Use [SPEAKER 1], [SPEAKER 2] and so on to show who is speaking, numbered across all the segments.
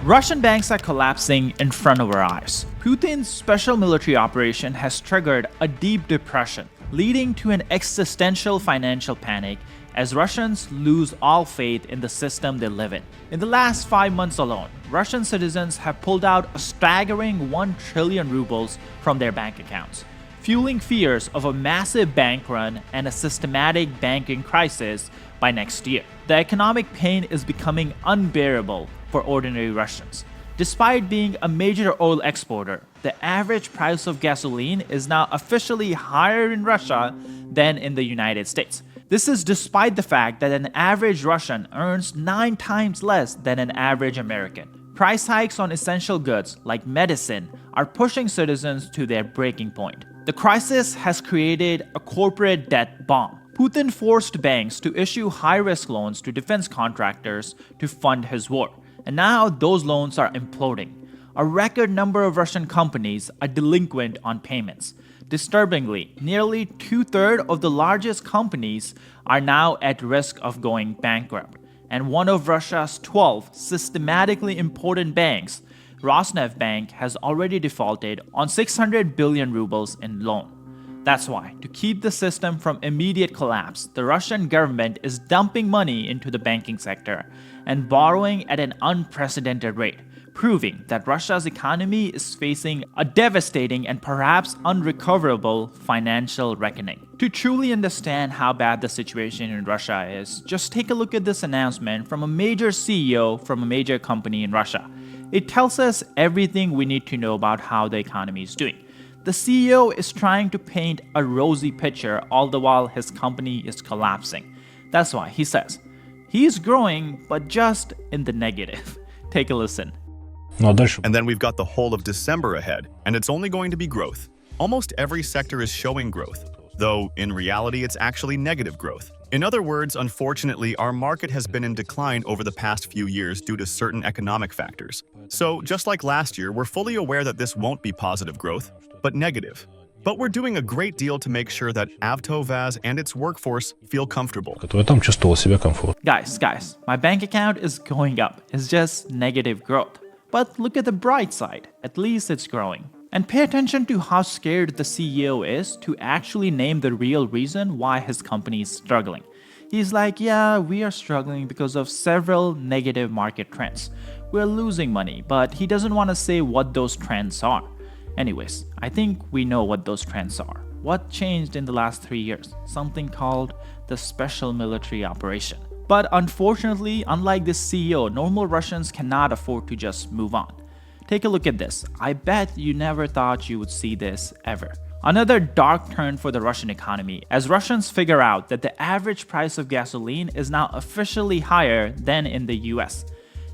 [SPEAKER 1] Russian banks are collapsing in front of our eyes. Putin's special military operation has triggered a deep depression, leading to an existential financial panic as Russians lose all faith in the system they live in. In the last 5 months alone, Russian citizens have pulled out a staggering 1 trillion rubles from their bank accounts, fueling fears of a massive bank run and a systematic banking crisis by next year. The economic pain is becoming unbearable for ordinary Russians. Despite being a major oil exporter, the average price of gasoline is now officially higher in Russia than in the United States. This is despite the fact that an average Russian earns 9 times less than an average American. Price hikes on essential goods like medicine are pushing citizens to their breaking point. The crisis has created a corporate debt bomb. Putin forced banks to issue high-risk loans to defense contractors to fund his war, and now those loans are imploding. A record number of Russian companies are delinquent on payments. Disturbingly, nearly 2/3 of the largest companies are now at risk of going bankrupt, and one of Russia's 12 systematically important banks, Rosneft Bank, has already defaulted on 600 billion rubles in loan. That's why, to keep the system from immediate collapse, the Russian government is dumping money into the banking sector and borrowing at an unprecedented rate, proving that Russia's economy is facing a devastating and perhaps unrecoverable financial reckoning. To truly understand how bad the situation in Russia is, just take a look at this announcement from a major CEO from a major company in Russia. It tells us everything we need to know about how the economy is doing. The CEO is trying to paint a rosy picture all the while his company is collapsing. That's why he says, he is growing, but just in the negative. Take a listen.
[SPEAKER 2] And then we've got the whole of December ahead, and it's only going to be growth. Almost every sector is showing growth, though in reality it's actually negative growth. In other words, unfortunately, our market has been in decline over the past few years due to certain economic factors. So, just like last year, we're fully aware that this won't be positive growth, but negative. But we're doing a great deal to make sure that Avtovaz and its workforce feel comfortable.
[SPEAKER 1] Guys, my bank account is going up. It's just negative growth. But look at the bright side. At least it's growing. And pay attention to how scared the CEO is to actually name the real reason why his company is struggling. He's like, yeah, we are struggling because of several negative market trends. We're losing money, but he doesn't want to say what those trends are. Anyways, I think we know what those trends are. What changed in the last 3 years? Something called the special military operation. But unfortunately, unlike this CEO, normal Russians cannot afford to just move on. Take a look at this. I bet you never thought you would see this ever. Another dark turn for the Russian economy as Russians figure out that the average price of gasoline is now officially higher than in the US.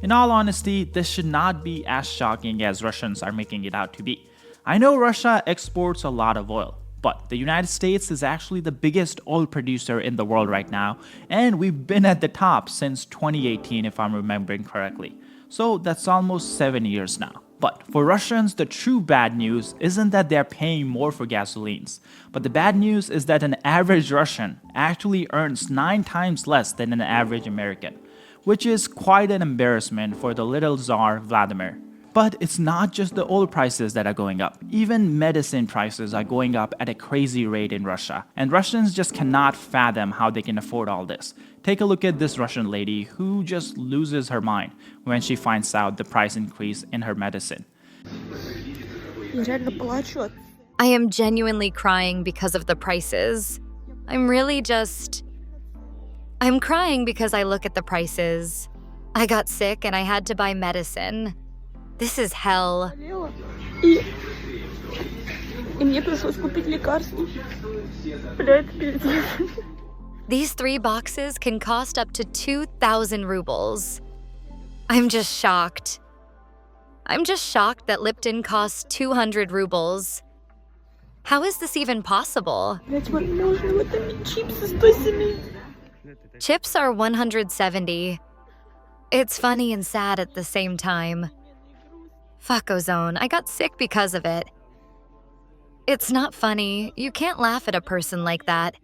[SPEAKER 1] In all honesty, this should not be as shocking as Russians are making it out to be. I know Russia exports a lot of oil, but the United States is actually the biggest oil producer in the world right now, and we've been at the top since 2018 if I'm remembering correctly. So that's almost 7 years now. But for Russians, the true bad news isn't that they're paying more for gasolines, but the bad news is that an average Russian actually earns 9 times less than an average American, which is quite an embarrassment for the little Tsar Vladimir. But it's not just the oil prices that are going up. Even medicine prices are going up at a crazy rate in Russia. And Russians just cannot fathom how they can afford all this. Take a look at this Russian lady who just loses her mind when she finds out the price increase in her medicine.
[SPEAKER 3] I am genuinely crying because of the prices. I'm crying because I look at the prices. I got sick and I had to buy medicine. This is hell. These 3 boxes can cost up to 2,000 rubles. I'm just shocked. That Lipton costs 200 rubles. How is this even possible? Chips are 170. It's funny and sad at the same time. Fuck ozone, I got sick because of it. It's not funny. You can't laugh at a person like that.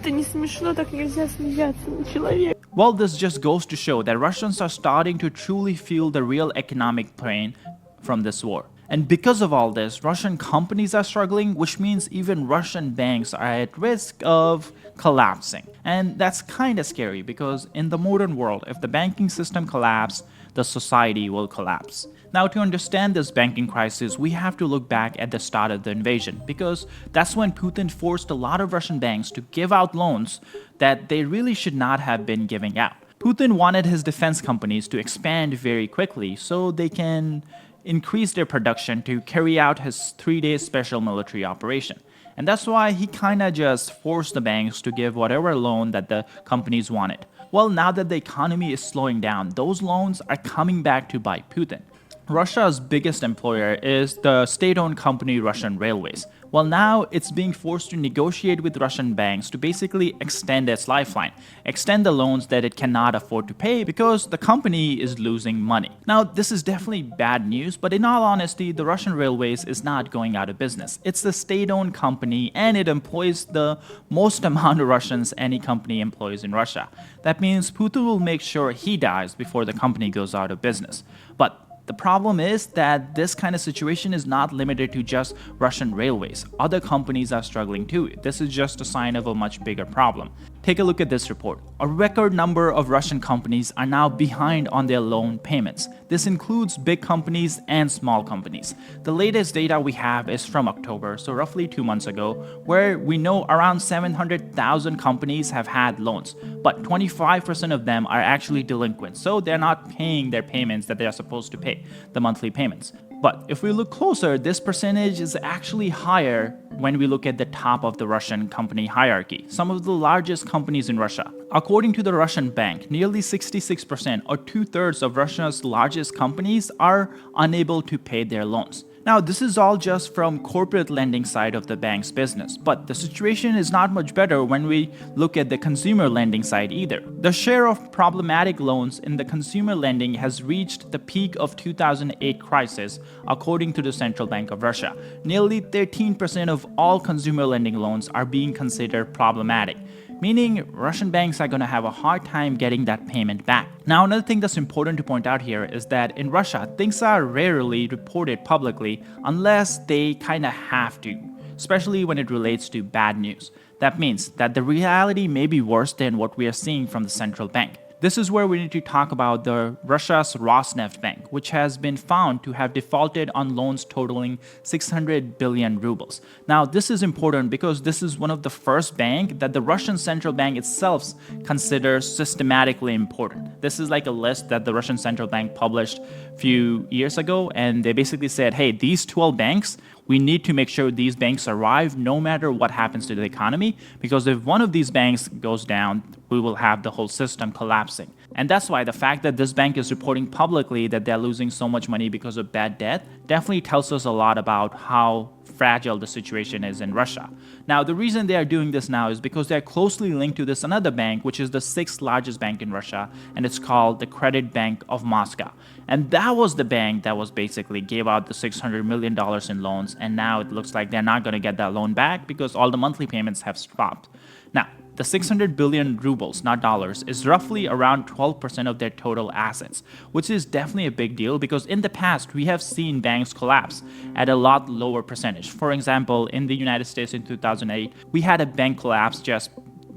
[SPEAKER 4] Это не смешно, так нельзя смеяться над человеком.
[SPEAKER 1] Well, this just goes to show that Russians are starting to truly feel the real economic pain from this war. And because of all this, Russian companies are struggling, which means even Russian banks are at risk of collapsing. And that's kind of scary because in the modern world, if the banking system collapses, the society will collapse. Now, to understand this banking crisis, we have to look back at the start of the invasion because that's when Putin forced a lot of Russian banks to give out loans that they really should not have been giving out. Putin wanted his defense companies to expand very quickly so they can increase their production to carry out his 3-day special military operation. And that's why he kinda just forced the banks to give whatever loan that the companies wanted. Well, now that the economy is slowing down, those loans are coming back to bite Putin. Russia's biggest employer is the state-owned company Russian Railways. Well, now it's being forced to negotiate with Russian banks to basically extend its lifeline, extend the loans that it cannot afford to pay because the company is losing money. Now, this is definitely bad news, but in all honesty, the Russian Railways is not going out of business. It's a state-owned company and it employs the most amount of Russians any company employs in Russia. That means Putin will make sure he dies before the company goes out of business. But the problem is that this kind of situation is not limited to just Russian railways. Other companies are struggling too. This is just a sign of a much bigger problem. Take a look at this report. A record number of Russian companies are now behind on their loan payments. This includes big companies and small companies. The latest data we have is from October, so roughly 2 months ago, where we know around 700,000 companies have had loans, but 25% of them are actually delinquent, so they're not paying their payments that they are supposed to pay, the monthly payments. But if we look closer, this percentage is actually higher when we look at the top of the Russian company hierarchy, some of the largest companies in Russia. According to the Russian bank, nearly 66% or 2/3 of Russia's largest companies are unable to pay their loans. Now, this is all just from corporate lending side of the bank's business, but the situation is not much better when we look at the consumer lending side either. The share of problematic loans in the consumer lending has reached the peak of 2008 crisis, according to the Central Bank of Russia. Nearly 13% of all consumer lending loans are being considered problematic, meaning Russian banks are going to have a hard time getting that payment back. Now, another thing that's important to point out here is that in Russia, things are rarely reported publicly unless they kind of have to, especially when it relates to bad news. That means that the reality may be worse than what we are seeing from the central bank. This is where we need to talk about the Russia's Rosneft Bank, which has been found to have defaulted on loans totaling 600 billion rubles. Now, this is important because this is one of the first banks that the Russian central bank itself considers systematically important. This is like a list that the Russian central bank published a few years ago, and they basically said, hey, these 12 banks, we need to make sure these banks survive no matter what happens to the economy, because if one of these banks goes down, we will have the whole system collapsing. And that's why the fact that this bank is reporting publicly that they're losing so much money because of bad debt definitely tells us a lot about how fragile the situation is in Russia. Now, the reason they are doing this now is because they're closely linked to this another bank, which is the 6th largest bank in Russia, and it's called the Credit Bank of Moscow. And that was the bank that was basically gave out the $600 million in loans, and now it looks like they're not going to get that loan back because all the monthly payments have stopped. Now, the 600 billion rubles, not dollars, is roughly around 12% of their total assets, which is definitely a big deal because in the past, we have seen banks collapse at a lot lower percentage. For example, in the United States in 2008, we had a bank collapse just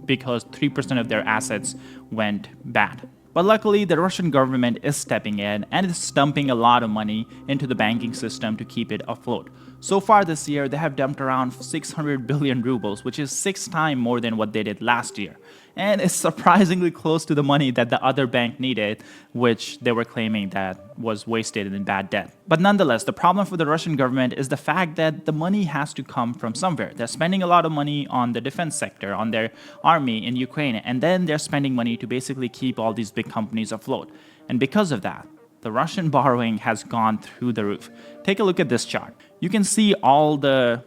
[SPEAKER 1] because 3% of their assets went bad. But luckily, the Russian government is stepping in and is dumping a lot of money into the banking system to keep it afloat. So far this year, they have dumped around 600 billion rubles, which is 6 times more than what they did last year. And it's surprisingly close to the money that the other bank needed, which they were claiming that was wasted in bad debt. But nonetheless, the problem for the Russian government is the fact that the money has to come from somewhere. They're spending a lot of money on the defense sector, on their army in Ukraine, and then they're spending money to basically keep all these big companies afloat. And because of that, the Russian borrowing has gone through the roof. Take a look at this chart. You can see all the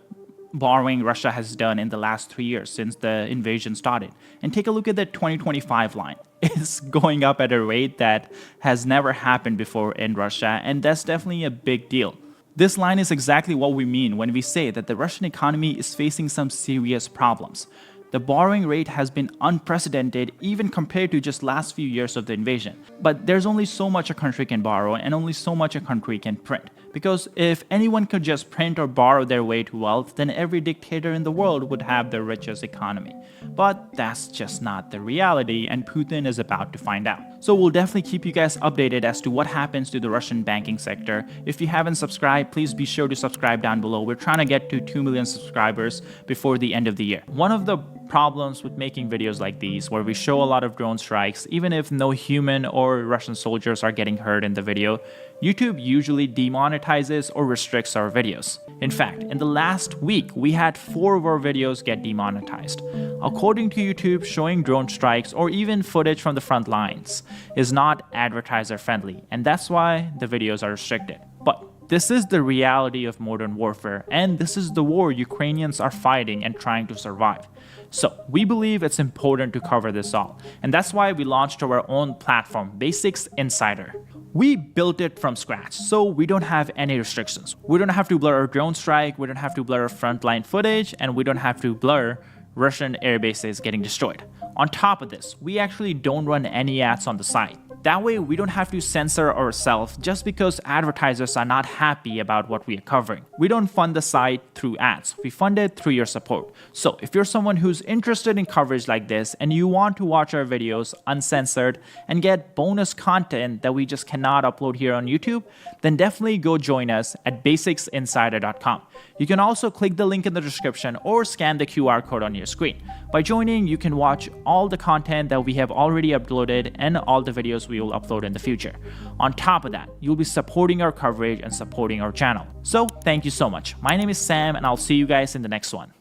[SPEAKER 1] borrowing Russia has done in the last 3 years since the invasion started. And take a look at the 2025 line. It's going up at a rate that has never happened before in Russia, and that's definitely a big deal. This line is exactly what we mean when we say that the Russian economy is facing some serious problems. The borrowing rate has been unprecedented even compared to just last few years of the invasion. But there's only so much a country can borrow and only so much a country can print. Because if anyone could just print or borrow their way to wealth, then every dictator in the world would have the richest economy. But that's just not the reality, and Putin is about to find out. So we'll definitely keep you guys updated as to what happens to the Russian banking sector. If you haven't subscribed, please be sure to subscribe down below. We're trying to get to 2 million subscribers before the end of the year. One of the problems with making videos like these, where we show a lot of drone strikes, even if no human or Russian soldiers are getting hurt in the video, YouTube usually demonetizes or restricts our videos. In fact, in the last week, we had 4 of our videos get demonetized. According to YouTube, showing drone strikes or even footage from the front lines is not advertiser friendly, and that's why the videos are restricted. But this is the reality of modern warfare, and this is the war Ukrainians are fighting and trying to survive. So we believe it's important to cover this all, and that's why we launched our own platform, Basics Insider. We built it from scratch, so we don't have any restrictions. We don't have to blur our drone strike, we don't have to blur frontline footage, and we don't have to blur Russian air bases getting destroyed. On top of this, we actually don't run any ads on the site. That way, we don't have to censor ourselves just because advertisers are not happy about what we are covering. We don't fund the site through ads, we fund it through your support. So if you're someone who's interested in coverage like this and you want to watch our videos uncensored and get bonus content that we just cannot upload here on YouTube, then definitely go join us at basicsinsider.com. You can also click the link in the description or scan the QR code on your screen. By joining, you can watch all the content that we have already uploaded and all the videos we will upload in the future. On top of that, you'll be supporting our coverage and supporting our channel. So thank you so much. My name is Sam, and I'll see you guys in the next one.